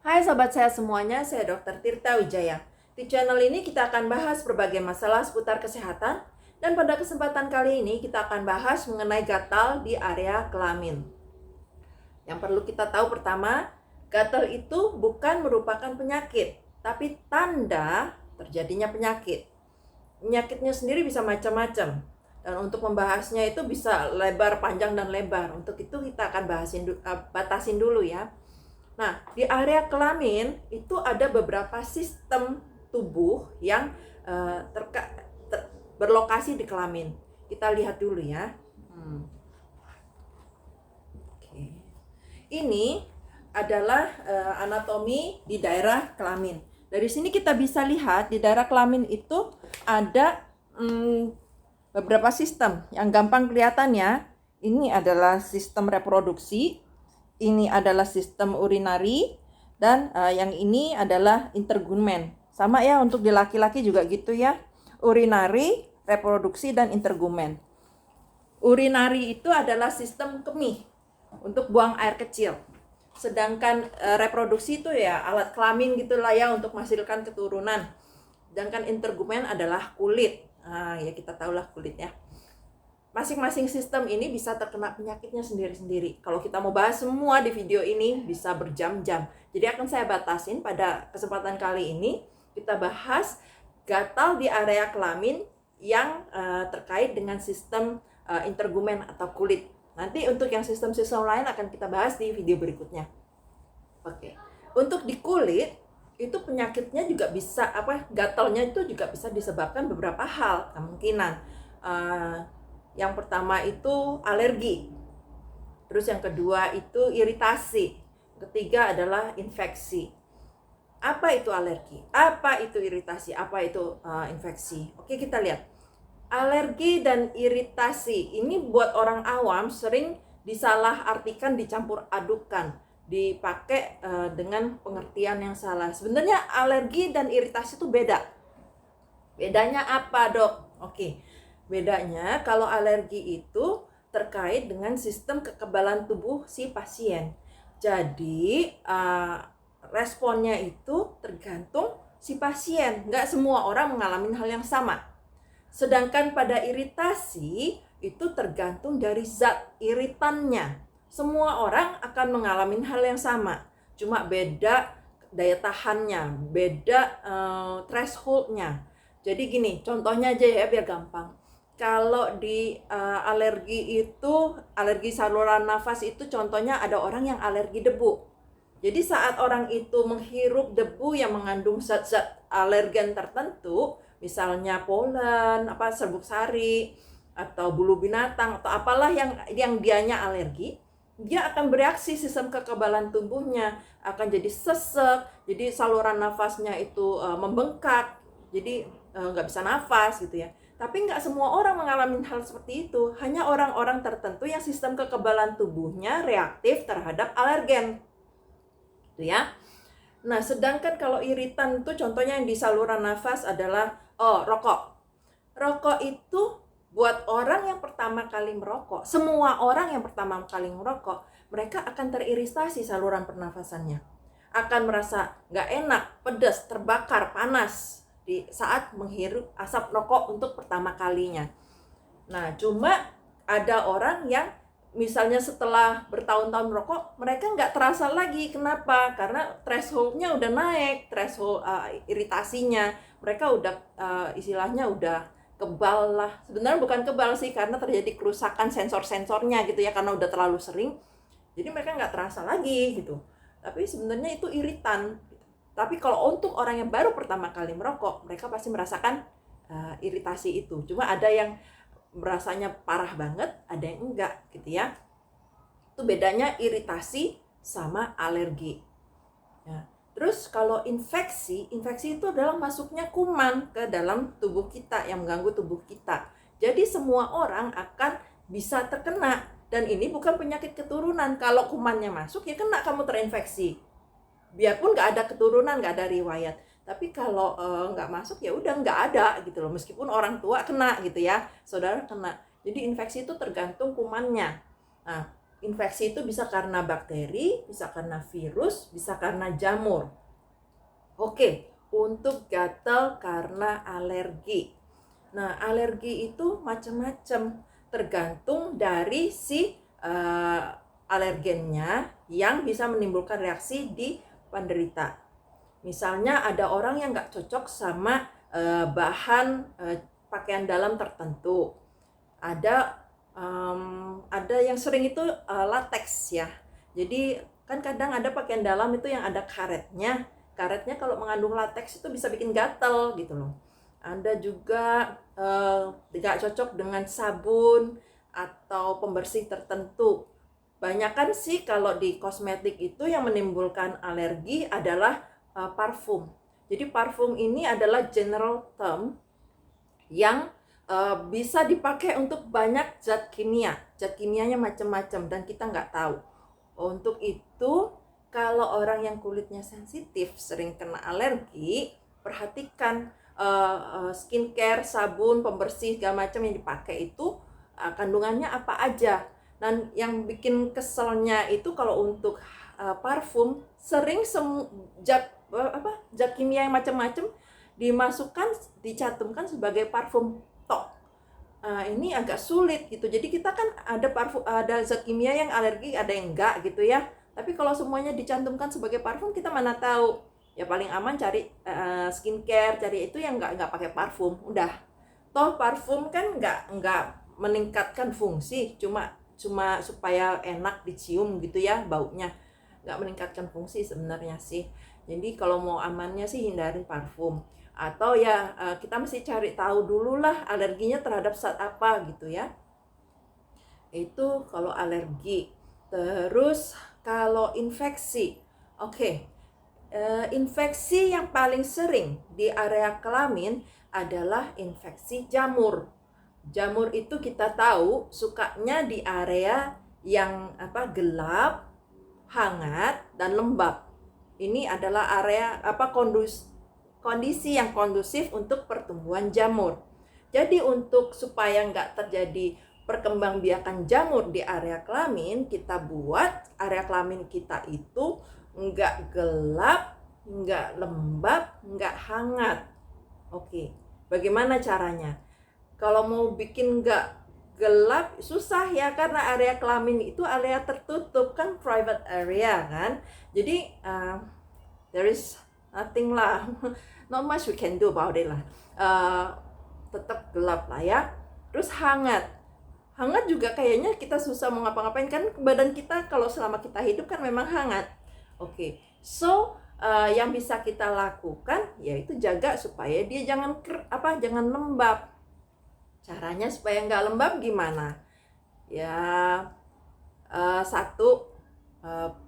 Hai sobat sehat semuanya, saya Dr. Tirta Wijaya. Di channel ini kita akan bahas berbagai masalah seputar kesehatan, dan pada kesempatan kali ini kita akan bahas mengenai gatal di area kelamin. Yang perlu kita tahu pertama, gatal itu bukan merupakan penyakit, tapi tanda terjadinya penyakit. Penyakitnya sendiri bisa macam-macam, dan untuk membahasnya itu bisa lebar, panjang, dan lebar. Untuk itu kita akan batasin dulu ya. Nah, di area kelamin itu ada beberapa sistem tubuh yang berlokasi di kelamin. Kita lihat dulu ya. Oke. Ini adalah anatomi di daerah kelamin. Dari sini kita bisa lihat di daerah kelamin itu ada beberapa sistem. Yang gampang kelihatannya, ini adalah sistem reproduksi. Ini adalah sistem urinari, dan yang ini adalah intergumen. Sama ya untuk di laki-laki juga gitu ya. Urinari, reproduksi, dan intergumen. Urinari itu adalah sistem kemih untuk buang air kecil. Sedangkan reproduksi itu ya alat kelamin gitulah ya untuk menghasilkan keturunan. Sedangkan intergumen adalah kulit. Ya kita tahulah kulit ya. Masing-masing sistem ini bisa terkena penyakitnya sendiri-sendiri. Kalau kita mau bahas semua di video ini bisa berjam-jam. Jadi akan saya batasin pada kesempatan kali ini. Kita bahas gatal di area kelamin yang terkait dengan sistem intergumen atau kulit. Nanti untuk yang sistem-sistem lain akan kita bahas di video berikutnya. Oke. Untuk di kulit itu penyakitnya juga bisa gatalnya itu juga bisa disebabkan beberapa hal kemungkinan. Yang pertama itu alergi. Terus yang kedua itu iritasi. Ketiga adalah infeksi. Apa itu alergi? Apa itu iritasi? Apa itu infeksi? Oke, kita lihat. Alergi dan iritasi ini buat orang awam sering disalahartikan, dicampur adukan, dipakai dengan pengertian yang salah. Sebenarnya alergi dan iritasi itu beda. Bedanya apa, Dok? Oke. Bedanya kalau alergi itu terkait dengan sistem kekebalan tubuh si pasien. Jadi responnya itu tergantung si pasien. Nggak semua orang mengalami hal yang sama. Sedangkan pada iritasi itu tergantung dari zat iritannya. Semua orang akan mengalami hal yang sama. Cuma beda daya tahannya, beda thresholdnya. Jadi gini, contohnya aja ya biar gampang. Kalau di alergi itu, alergi saluran nafas itu contohnya ada orang yang alergi debu. Jadi saat orang itu menghirup debu yang mengandung zat-zat alergen tertentu, misalnya polen, serbuk sari, atau bulu binatang, atau apalah yang dianya alergi, dia akan bereaksi sistem kekebalan tubuhnya, akan jadi sesek, jadi saluran nafasnya itu membengkak, jadi nggak bisa nafas gitu ya. Tapi nggak semua orang mengalami hal seperti itu. Hanya orang-orang tertentu yang sistem kekebalan tubuhnya reaktif terhadap alergen. Gitu ya. Nah, sedangkan kalau iritan itu contohnya yang di saluran nafas adalah rokok. Rokok itu buat orang yang pertama kali merokok, semua orang yang pertama kali merokok, mereka akan teriritasi saluran pernafasannya. Akan merasa nggak enak, pedas, terbakar, panas di saat menghirup asap rokok untuk pertama kalinya. Nah, cuma ada orang yang misalnya setelah bertahun-tahun merokok, mereka nggak terasa lagi. Kenapa? Karena thresholdnya udah naik, threshold iritasinya. Mereka udah istilahnya udah kebal lah. Sebenarnya bukan kebal sih, karena terjadi kerusakan sensor-sensornya gitu ya, karena udah terlalu sering. Jadi mereka nggak terasa lagi gitu. Tapi sebenarnya itu iritan. Tapi kalau untuk orang yang baru pertama kali merokok, mereka pasti merasakan iritasi itu. Cuma ada yang merasanya parah banget, ada yang enggak gitu ya. Itu bedanya iritasi sama alergi. Ya. Terus kalau infeksi itu adalah masuknya kuman ke dalam tubuh kita yang mengganggu tubuh kita. Jadi semua orang akan bisa terkena, dan ini bukan penyakit keturunan. Kalau kumannya masuk ya kena, kamu terinfeksi. Biarpun nggak ada keturunan, nggak ada riwayat. Tapi kalau nggak masuk ya udah nggak ada gitu loh. Meskipun orang tua kena gitu ya, saudara kena. Jadi infeksi itu tergantung kumannya. Nah, infeksi itu bisa karena bakteri, bisa karena virus, bisa karena jamur. Oke, untuk gatal karena alergi. Nah, alergi itu macam-macam, tergantung dari si alergennya yang bisa menimbulkan reaksi di penderita. Misalnya ada orang yang nggak cocok sama bahan pakaian dalam tertentu. Ada yang sering itu latex ya. Jadi kan kadang ada pakaian dalam itu yang ada karetnya. Karetnya kalau mengandung latex itu bisa bikin gatal gitu loh. Ada juga tidak cocok dengan sabun atau pembersih tertentu. Banyakan sih kalau di kosmetik itu yang menimbulkan alergi adalah parfum. Jadi parfum ini adalah general term yang bisa dipakai untuk banyak zat kimia. Zat kimianya macam-macam dan kita nggak tahu. Untuk itu, kalau orang yang kulitnya sensitif, sering kena alergi, perhatikan skincare, sabun, pembersih, segala macam yang dipakai itu kandungannya apa aja. Dan yang bikin keselnya itu kalau untuk parfum, sering zat kimia yang macam-macam dimasukkan, dicantumkan sebagai parfum tok. Ini agak sulit gitu. Jadi kita kan ada parfum, ada zat kimia yang alergi, ada yang enggak gitu ya. Tapi kalau semuanya dicantumkan sebagai parfum, kita mana tahu. Ya paling aman cari skincare, cari itu yang enggak pakai parfum. Udah. Toh parfum kan enggak meningkatkan fungsi, cuma supaya enak dicium gitu ya baunya. Enggak meningkatkan fungsi sebenarnya sih. Jadi kalau mau amannya sih hindarin parfum. Atau ya kita mesti cari tahu dulu lah alerginya terhadap zat apa gitu ya. Itu kalau alergi. Terus kalau infeksi, infeksi yang paling sering di area kelamin adalah infeksi jamur. Jamur itu kita tahu sukanya di area yang gelap, hangat, dan lembab. Ini adalah area kondisi yang kondusif untuk pertumbuhan jamur. Jadi untuk supaya nggak terjadi perkembangbiakan jamur di area kelamin, kita buat area kelamin kita itu nggak gelap, nggak lembab, nggak hangat. Oke, bagaimana caranya? Kalau mau bikin nggak gelap susah ya, karena area kelamin itu area tertutup kan, private area kan. Jadi there is nothing lah, not much we can do about it lah. Tetap gelap lah ya. Terus hangat juga kayaknya kita susah mau ngapa-ngapain kan, badan kita kalau selama kita hidup kan memang hangat. Oke, so yang bisa kita lakukan yaitu jaga supaya dia jangan lembab. Caranya supaya nggak lembab gimana? Ya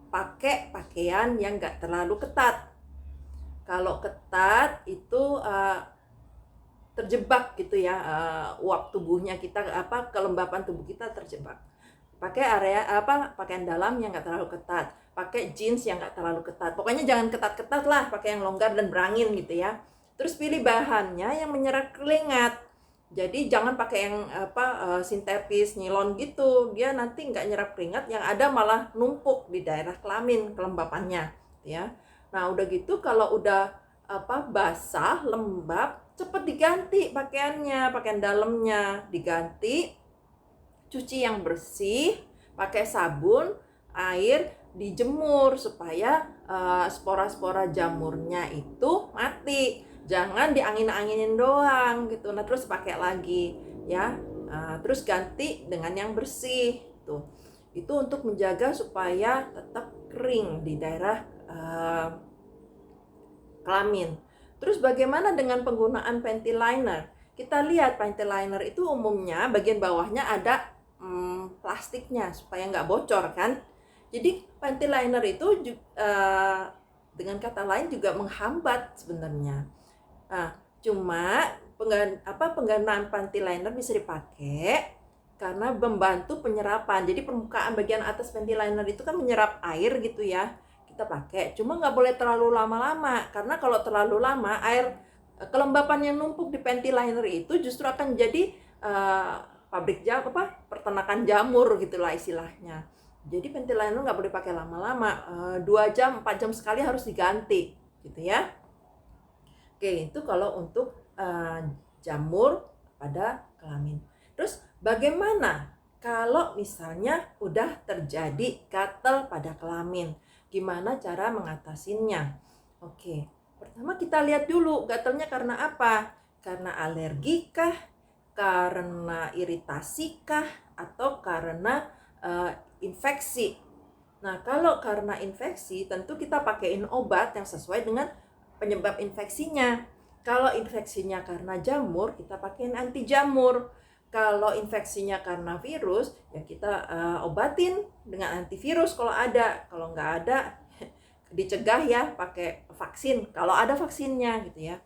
pakai pakaian yang nggak terlalu ketat. Kalau ketat itu terjebak gitu ya, uap tubuhnya kita, kelembapan tubuh kita terjebak. Pakai pakaian dalam yang nggak terlalu ketat, pakai jeans yang nggak terlalu ketat. Pokoknya jangan ketat-ketat lah, pakai yang longgar dan berangin gitu ya. Terus pilih bahannya yang menyerap keringat. Jadi jangan pakai yang sintetis, nilon gitu, dia nanti nggak nyerap keringat, yang ada malah numpuk di daerah kelamin kelembapannya, ya. Nah udah gitu kalau udah basah, lembab, cepet diganti pakaiannya, pakaian dalamnya diganti, cuci yang bersih, pakai sabun, air, dijemur supaya spora-spora jamurnya itu mati. Jangan diangin-anginin doang gitu. Nah terus pakai lagi ya, terus ganti dengan yang bersih tuh. Itu untuk menjaga supaya tetap kering di daerah kelamin. Terus bagaimana dengan penggunaan panty liner? Kita lihat panty liner itu umumnya bagian bawahnya ada plastiknya supaya nggak bocor kan. Jadi panty liner itu dengan kata lain juga menghambat sebenarnya. Nah, cuma penggunaan panty liner bisa dipakai karena membantu penyerapan. Jadi permukaan bagian atas panty liner itu kan menyerap air gitu ya. Kita pakai, cuma nggak boleh terlalu lama-lama, karena kalau terlalu lama kelembapan yang numpuk di panty liner itu justru akan jadi peternakan jamur gitulah istilahnya. Jadi pentil liner nggak boleh pakai lama-lama, 2 jam, 4 jam sekali harus diganti, gitu ya. Oke, itu kalau untuk jamur pada kelamin. Terus bagaimana kalau misalnya udah terjadi gatal pada kelamin? Gimana cara mengatasinya? Oke, pertama kita lihat dulu gatalnya karena apa? Karena alergi kah? Karena iritasi kah? Atau karena infeksi? Nah, kalau karena infeksi, tentu kita pakaiin obat yang sesuai dengan penyebab infeksinya. Kalau infeksinya karena jamur, kita pakaiin anti jamur. Kalau infeksinya karena virus, ya kita obatin dengan antivirus kalau ada. Kalau nggak ada, dicegah ya pakai vaksin. Kalau ada vaksinnya gitu ya.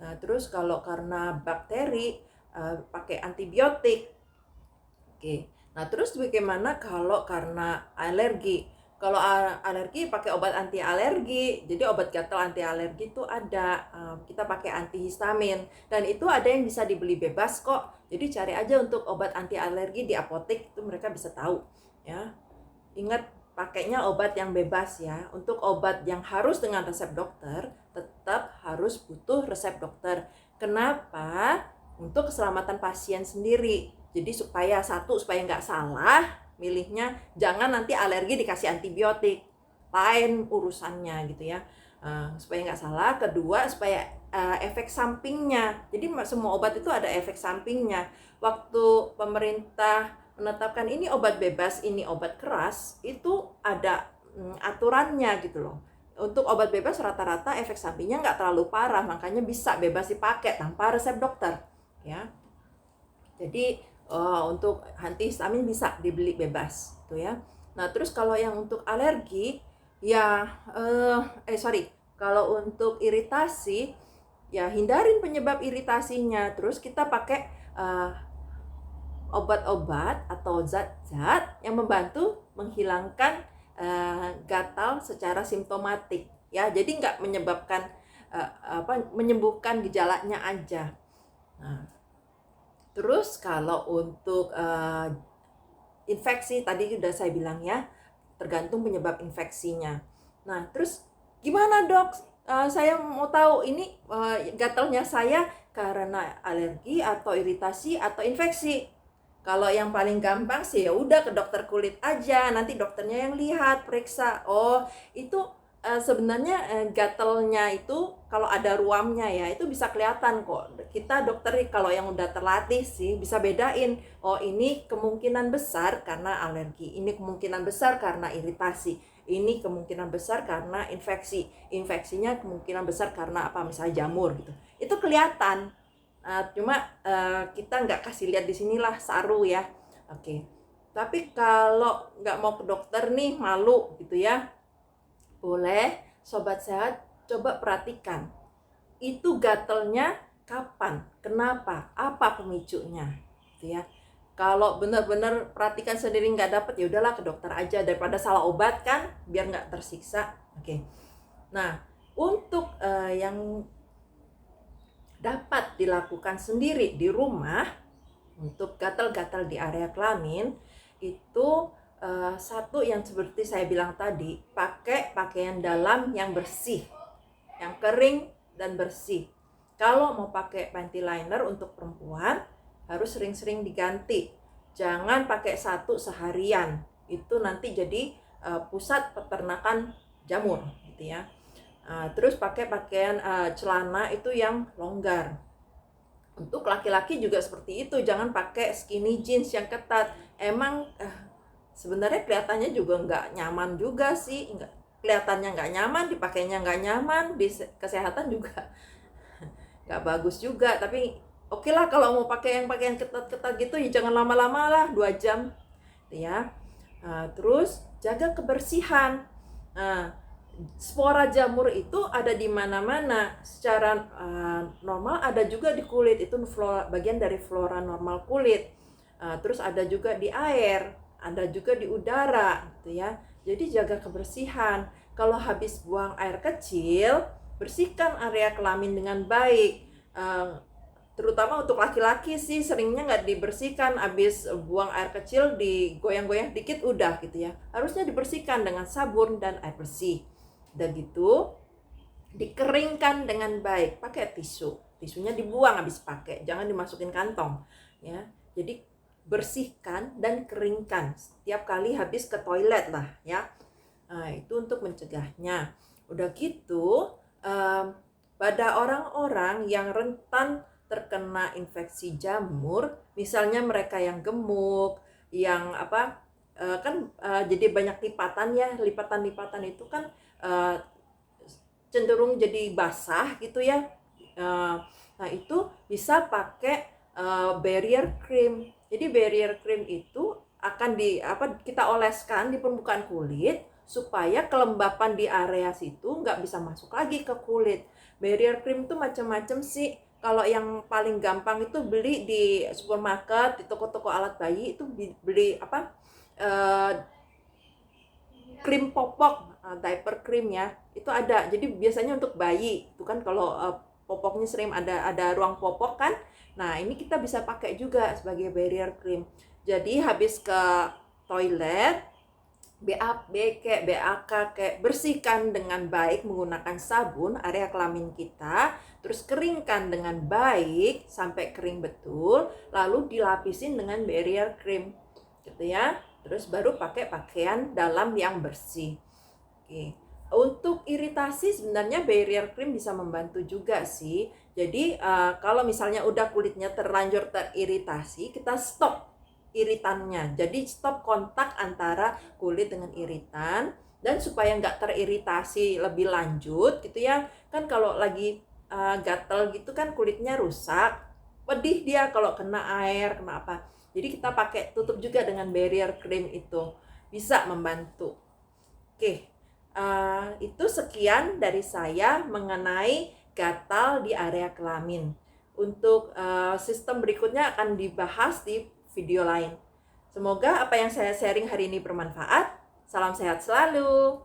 Nah, terus kalau karena bakteri, pakai antibiotik. Oke. Nah, terus bagaimana kalau karena alergi? Kalau alergi pakai obat anti alergi. Jadi obat gatal anti alergi itu ada, kita pakai antihistamin dan itu ada yang bisa dibeli bebas kok. Jadi cari aja untuk obat anti alergi di apotek, itu mereka bisa tahu ya. Ingat pakainya obat yang bebas ya. Untuk obat yang harus dengan resep dokter, tetap harus butuh resep dokter. Kenapa? Untuk keselamatan pasien sendiri. Jadi supaya nggak salah milihnya, jangan nanti alergi dikasih antibiotik, lain urusannya gitu ya. Supaya nggak salah. Kedua, supaya efek sampingnya. Jadi semua obat itu ada efek sampingnya. Waktu pemerintah menetapkan ini obat bebas, ini obat keras, itu ada aturannya gitu loh. Untuk obat bebas rata-rata efek sampingnya nggak terlalu parah, makanya bisa bebas dipakai tanpa resep dokter ya. Jadi untuk antihistamin bisa dibeli bebas tuh ya. Nah, terus kalau yang untuk alergi ya kalau untuk iritasi ya hindarin penyebab iritasinya. Terus kita pakai obat-obat atau zat-zat yang membantu menghilangkan gatal secara simptomatik ya. Jadi nggak menyebabkan menyembuhkan gejalanya aja. Nah, terus kalau untuk infeksi tadi sudah saya bilang ya, tergantung penyebab infeksinya. Nah, terus gimana dok? Saya mau tahu ini gatalnya saya karena alergi atau iritasi atau infeksi. Kalau yang paling gampang sih ya udah ke dokter kulit aja, nanti dokternya yang lihat, periksa. Oh, itu sebenarnya gatalnya itu kalau ada ruamnya ya itu bisa kelihatan kok. Kita dokter kalau yang udah terlatih sih bisa bedain, oh ini kemungkinan besar karena alergi, ini kemungkinan besar karena iritasi, ini kemungkinan besar karena infeksi, infeksinya kemungkinan besar karena apa, misalnya jamur gitu. Itu kelihatan. Cuma kita nggak kasih lihat di sinilah saru ya. Oke. Tapi kalau nggak mau ke dokter nih, malu gitu ya, boleh sobat sehat coba perhatikan itu gatalnya kapan, kenapa, apa pemicunya gitu ya. Kalau benar-benar perhatikan sendiri nggak dapet, ya udahlah ke dokter aja daripada salah obat kan, biar nggak tersiksa. Oke. Nah, untuk yang dapat dilakukan sendiri di rumah untuk gatal-gatal di area kelamin itu satu yang seperti saya bilang tadi, pakai pakaian dalam yang bersih, yang kering dan bersih. Kalau mau pakai panty liner untuk perempuan harus sering-sering diganti. Jangan pakai satu seharian, itu nanti jadi pusat peternakan jamur gitu ya. Terus pakai pakaian celana itu yang longgar. Untuk laki-laki juga seperti itu, jangan pakai skinny jeans yang ketat. Emang sebenarnya kelihatannya juga nggak nyaman juga sih, kelihatannya nggak nyaman, dipakainya nggak nyaman, di kesehatan juga nggak bagus juga. Tapi oke lah kalau mau pakai yang pakaian ketat-ketat gitu ya jangan lama-lama lah, 2 jam ya. Terus jaga kebersihan. Spora jamur itu ada di mana-mana secara normal, ada juga di kulit, itu bagian dari flora normal kulit. Terus ada juga di air, ada juga di udara gitu ya. Jadi jaga kebersihan. Kalau habis buang air kecil, bersihkan area kelamin dengan baik. terutama untuk laki-laki sih seringnya nggak dibersihkan, habis buang air kecil digoyang-goyang dikit udah gitu ya. Harusnya dibersihkan dengan sabun dan air bersih. Udah gitu dikeringkan dengan baik pakai tisu. Tisunya dibuang habis pakai, jangan dimasukin kantong ya. Jadi bersihkan dan keringkan setiap kali habis ke toilet lah ya. Nah, itu untuk mencegahnya. Udah gitu, pada orang-orang yang rentan terkena infeksi jamur, misalnya mereka yang gemuk, yang jadi banyak lipatan ya, lipatan-lipatan itu kan cenderung jadi basah gitu ya. Nah, itu bisa pakai barrier cream. Jadi barrier cream itu akan kita oleskan di permukaan kulit supaya kelembapan di area situ nggak bisa masuk lagi ke kulit. Barrier cream itu macam-macam sih. Kalau yang paling gampang itu beli di supermarket, di toko-toko alat bayi itu beli krim popok, diaper cream ya. Itu ada. Jadi biasanya untuk bayi. Itu kan kalau popoknya sering ada ruang popok kan. Nah, ini kita bisa pakai juga sebagai barrier cream. Jadi habis ke toilet, BAB kayak BAK kayak bersihkan dengan baik menggunakan sabun area kelamin kita, terus keringkan dengan baik sampai kering betul, lalu dilapisin dengan barrier cream gitu ya. Terus baru pakai pakaian dalam yang bersih. Oke. Untuk iritasi sebenarnya barrier cream bisa membantu juga sih. Jadi kalau misalnya udah kulitnya terlanjur teriritasi, kita stop iritannya. Jadi stop kontak antara kulit dengan iritan, dan supaya nggak teriritasi lebih lanjut gitu ya. Kan kalau lagi gatel gitu kan kulitnya rusak, pedih dia kalau kena air, kena apa. Jadi kita pakai tutup juga dengan barrier cream itu. Bisa membantu. Oke, itu sekian dari saya mengenai gatal di area kelamin. Untuk sistem berikutnya akan dibahas di video lain. Semoga apa yang saya sharing hari ini bermanfaat. Salam sehat selalu.